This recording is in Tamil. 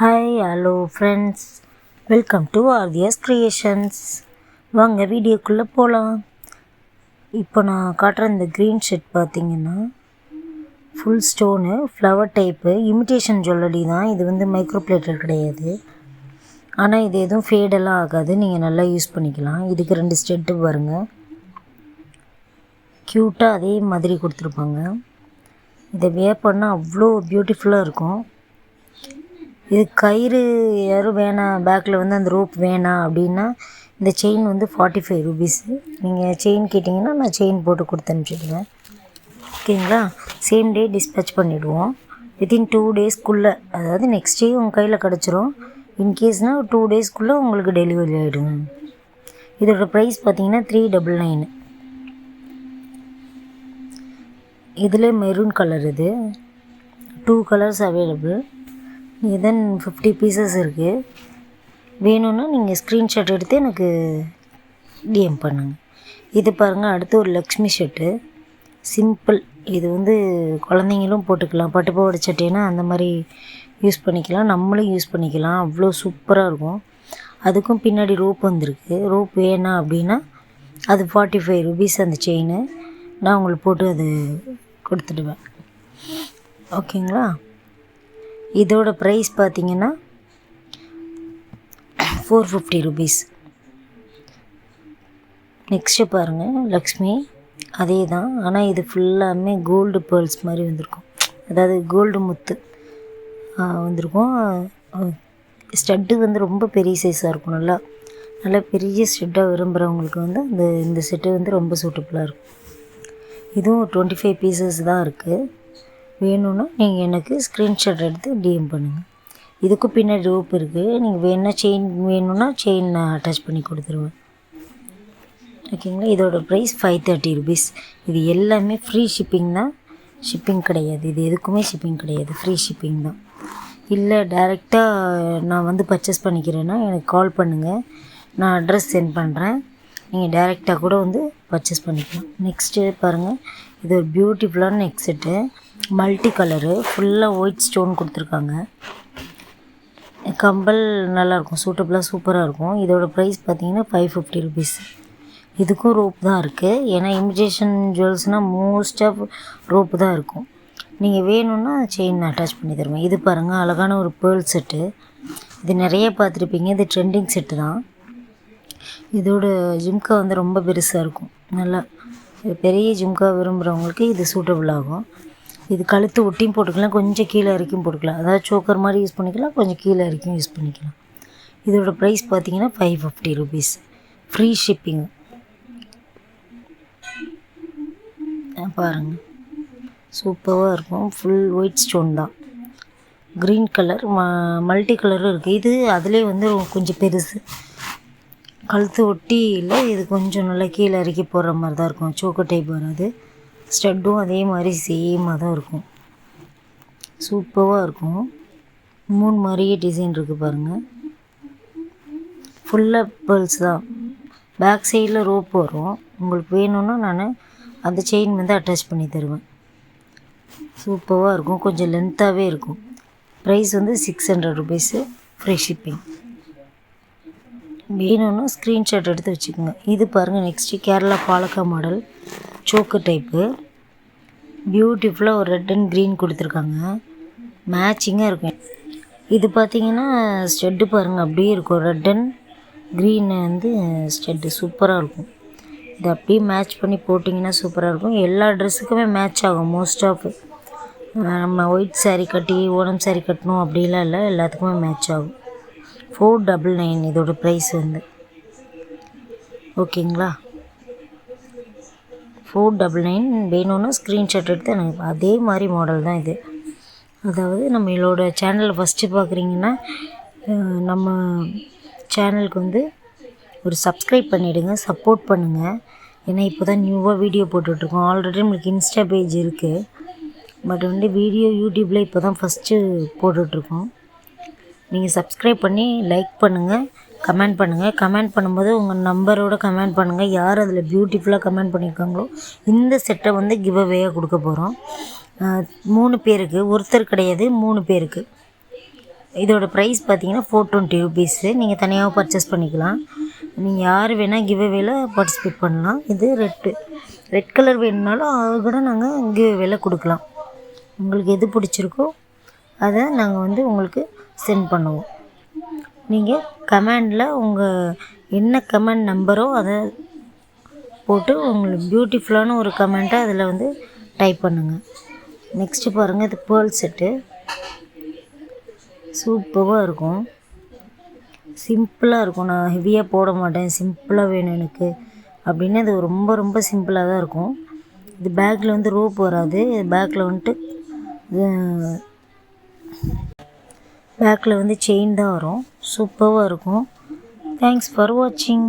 Hi hello friends, welcome to RVS creations. வாங்க வீடியோக்குள்ளே போகலாம். இப்போ நான் காட்டுற இந்த க்ரீன் ஷர்ட் பார்த்திங்கன்னா full stone flower type imitation jewellery தான். இது வந்து மைக்ரோ பிளேட்டட் கிடையாது. ஆனால் இது எதுவும் ஃபேடெல்லாம் ஆகாது, நீங்கள் நல்லா யூஸ் பண்ணிக்கலாம். இதுக்கு 2 ஸ்டெட்டு பாருங்கள், க்யூட்டாக அதே மாதிரி கொடுத்துருப்பாங்க. இதை வேர் பண்ணால் அவ்வளோ பியூட்டிஃபுல்லாக இருக்கும். இது கயிறு யாரும் வேணாம், பேக்கில் வந்து அந்த ரோப் வேணாம் அப்படின்னா இந்த செயின் வந்து 45 ரூபீஸு. நீங்கள் செயின் கேட்டிங்கன்னா நான் செயின் போட்டு கொடுத்து அனுப்பிச்சிடுவேன். ஓகேங்களா? சேம் டே டிஸ்பேச் பண்ணிவிடுவோம். வித்தின் 2 டேஸ்க்குள்ளே, அதாவது நெக்ஸ்ட் டே உங்கள் கையில் கிடச்சிரும். இன்கேஸ்னால் 2 டேஸ்க்குள்ளே உங்களுக்கு டெலிவரி ஆகிடும். இதோட ப்ரைஸ் பார்த்திங்கன்னா 399. இதில் மெரூன் கலர், இது 2 கலர்ஸ் அவைலபிள். இதன் 50 பீசஸ் இருக்குது. வேணும்னா நீங்கள் ஸ்க்ரீன்ஷாட் எடுத்து எனக்கு டிஎம் பண்ணுங்கள். இது பாருங்கள், அடுத்து ஒரு லக்ஷ்மி ஷர்ட்டு, சிம்பிள். இது வந்து குழந்தைங்களும் போட்டுக்கலாம், பட்டுப்பாவாடை சட்டைனா அந்த மாதிரி யூஸ் பண்ணிக்கலாம், நம்மளும் யூஸ் பண்ணிக்கலாம். அவ்வளோ சூப்பராக இருக்கும். அதுக்கும் பின்னாடி ரோப் வந்திருக்கு. ரோப் வேணாம் அப்படின்னா அது 45 ரூபீஸ் அந்த செயின். நான் உங்களுக்கு போட்டு அது கொடுத்துடுவேன். ஓகேங்களா? இதோட ப்ரைஸ் பார்த்திங்கன்னா 450 ரூபீஸ். நெக்ஸ்ட்டு பாருங்கள், லக்ஷ்மி அதே தான். ஆனால் இது ஃபுல்லாமே கோல்டு பேர்ல்ஸ் மாதிரி வந்திருக்கும், அதாவது கோல்டு முத்து வந்திருக்கும். ஸ்டட்டு வந்து ரொம்ப பெரிய சைஸாக இருக்கும். நல்லா பெரிய ஸ்டட்டாக விரும்புகிறவங்களுக்கு வந்து இந்த செட்டு வந்து ரொம்ப சூட்டபுளாக இருக்கும். இதுவும் 25 பீசஸ் தான் இருக்குது. வேணும்னா நீங்கள் எனக்கு ஸ்க்ரீன்ஷாட் எடுத்து டிஎம் பண்ணுங்கள். இதுக்கும் பின்னாடி ரோப் இருக்குது. நீங்கள் வேணுன்னா செயின் வேணும்னா செயின் நான் அட்டாச் பண்ணி கொடுத்துருவேன். ஓகேங்களா? இதோட ப்ரைஸ் 530 ரூபீஸ். இது எல்லாமே ஃப்ரீ ஷிப்பிங் தான், ஷிப்பிங் கிடையாது. இது எதுக்குமே ஷிப்பிங் கிடையாது, ஃப்ரீ ஷிப்பிங் தான். இல்லை டைரெக்டாக நான் வந்து பர்ச்சேஸ் பண்ணிக்கிறேன்னா எனக்கு கால் பண்ணுங்கள், நான் அட்ரஸ் சென்ட் பண்ணுறேன். நீங்கள் டைரெக்டாக கூட வந்து பர்ச்சேஸ் பண்ணிக்கலாம். நெக்ஸ்ட்டு பாருங்கள், இது ஒரு பியூட்டிஃபுல்லான நெக் செட்டு, மல்டி கலரு, ஃபுல்லாக ஒயிட் ஸ்டோன் கொடுத்துருக்காங்க. கம்பல் நல்லாயிருக்கும், சூட்டபுளாக சூப்பராக இருக்கும். இதோட ப்ரைஸ் பார்த்திங்கன்னா 550 ரூபீஸ். இதுக்கும் ரோப் தான் இருக்குது. ஏன்னா இமிட்டேஷன் ஜுவல்ஸ்னால் மோஸ்ட் ஆஃப் ரோப்பு தான் இருக்கும். நீங்கள் வேணும்னா செயின் அட்டாச் பண்ணி தருவேன். இது பாருங்கள், அழகான ஒரு பேர்ல் செட்டு. இது நிறைய பார்த்துருப்பீங்க, இது ட்ரெண்டிங் செட்டு தான். இதோட ஜிம்கா வந்து ரொம்ப பெருசாக இருக்கும். நல்லா பெரிய ஜிம்கா விரும்புகிறவங்களுக்கு இது சூட்டபுள் ஆகும். இது கழுத்து ஒட்டியும் போட்டுக்கலாம், கொஞ்சம் கீழே வரைக்கும் போட்டுக்கலாம். அதாவது சோக்கர் மாதிரி யூஸ் பண்ணிக்கலாம், கொஞ்சம் கீழே வரைக்கும் யூஸ் பண்ணிக்கலாம். இதோட ப்ரைஸ் பார்த்திங்கன்னா 550 ரூபீஸ், ஃப்ரீ ஷிப்பிங். பாருங்கள், சூப்பராக இருக்கும். ஃபுல் ஒயிட் ஸ்டோன் தான், க்ரீன் கலர், மல்டி கலரும் இருக்குது. இது அதிலே வந்து கொஞ்சம் பெருசு, கழுத்து ஒட்டி இல்லை, இது கொஞ்சம் நல்லா கீழே இறக்கி போடுற மாதிரி தான் இருக்கும். சோக்கர் டைப் வராது. ஸ்டட்டும் அதே மாதிரி சேமாக தான் இருக்கும், சூப்பராக இருக்கும். 3 மாதிரியே டிசைன் இருக்குது பாருங்கள். ஃபுல்லாக பேர்ல்ஸ் தான். பேக் சைடில் ரோப் வரும். உங்களுக்கு வேணும்னா நான் அந்த செயின் வந்து அட்டாச் பண்ணி தருவேன். சூப்பராக இருக்கும், கொஞ்சம் லென்த்தாகவே இருக்கும். ப்ரைஸ் வந்து 600 ரூபீஸு, ஃப்ரீ ஷிப்பிங். வேணும்னா ஸ்க்ரீன்ஷாட் எடுத்து வச்சுக்கோங்க. இது பாருங்கள், நெக்ஸ்ட்டு கேரளா பாலக்கா மாடல் சோக்கு டைப்பு, பியூட்டிஃபுல்லாக ஒரு ரெட் அண்ட் க்ரீன் கொடுத்துருக்காங்க, மேட்சிங்காக இருக்கும். இது பார்த்திங்கன்னா ஸ்டெட்டு பாருங்கள், அப்படியே இருக்கும். ரெட் அண்ட் க்ரீன் வந்து ஸ்டெட்டு சூப்பராக இருக்கும். இது அப்படியே மேட்ச் பண்ணி போட்டிங்கன்னா சூப்பராக இருக்கும். எல்லா ட்ரெஸ்ஸுக்குமே மேட்ச் ஆகும். மோஸ்ட் ஆஃப் நம்ம ஒயிட் சாரீ கட்டி ஓணம் சாரீ கட்டணும் அப்படிலாம் இல்லை, எல்லாத்துக்குமே மேட்ச் ஆகும். 499 இதோட ப்ரைஸ் வந்து. ஓகேங்களா? 499 வேணும்னா ஸ்க்ரீன்ஷாட் எடுத்து எனக்கு அதே மாதிரி மாடல் தான் இது. அதாவது நம்மளோட சேனலில் ஃபஸ்ட்டு பார்க்குறீங்கன்னா நம்ம சேனலுக்கு வந்து ஒரு சப்ஸ்கிரைப் பண்ணிவிடுங்க, சப்போர்ட் பண்ணுங்கள். ஏன்னா இப்போ தான் நியூவாக வீடியோ போட்டுட்ருக்கோம். ஆல்ரெடி நம்மளுக்கு இன்ஸ்டா பேஜ் இருக்குது, பட் வந்து வீடியோ யூடியூப்பில் இப்போ தான் ஃபஸ்ட்டு போட்டுட்ருக்கோம். நீங்கள் சப்ஸ்கிரைப் பண்ணி லைக் பண்ணுங்கள், கமெண்ட் பண்ணுங்கள். கமெண்ட் பண்ணும்போது உங்கள் நம்பரோட கமெண்ட் பண்ணுங்கள். யார் அதில் பியூட்டிஃபுல்லாக கமெண்ட் பண்ணியிருக்காங்களோ இந்த செட்டை வந்து கிவ் அவேயாக கொடுக்க போகிறோம். 3 பேருக்கு, ஒருத்தர் கிடையாது, 3 பேருக்கு. இதோட ப்ரைஸ் பார்த்தீங்கன்னா 420 ருபீஸு. நீங்கள் தனியாக பர்ச்சேஸ் பண்ணிக்கலாம். நீங்கள் யார் வேணால் கிவ்அவேல பார்ட்டிசிபேட் பண்ணலாம். இது ரெட் கலர் வேணும்னாலும் அது கூட நாங்கள் கிவ்அவேல கொடுக்கலாம். உங்களுக்கு எது பிடிச்சிருக்கோ அதை நாங்கள் உங்களுக்கு சென்ட் பண்ணுவோம். நீங்கள் கமெண்டில் உங்கள் என்ன கமெண்ட் நம்பரோ அதை போட்டு உங்களுக்கு பியூட்டிஃபுல்லான ஒரு கமெண்ட்டை அதில் டைப் பண்ணுங்கள். நெக்ஸ்ட்டு பாருங்கள், இது பேர்ல் செட்டு சூப்பராக இருக்கும். சிம்பிளாக இருக்கும். நான் ஹெவியாக போட மாட்டேன், சிம்பிளாக வேணும் எனக்கு அப்படின்னு. அது ரொம்ப ரொம்ப சிம்பிளாக தான் இருக்கும். இது பேக்கில் ரோப் வராது. பேக்கில் செயின் தான் வரும். சூப்பராக இருக்கும். தேங்க்ஸ் ஃபார் வாட்சிங்.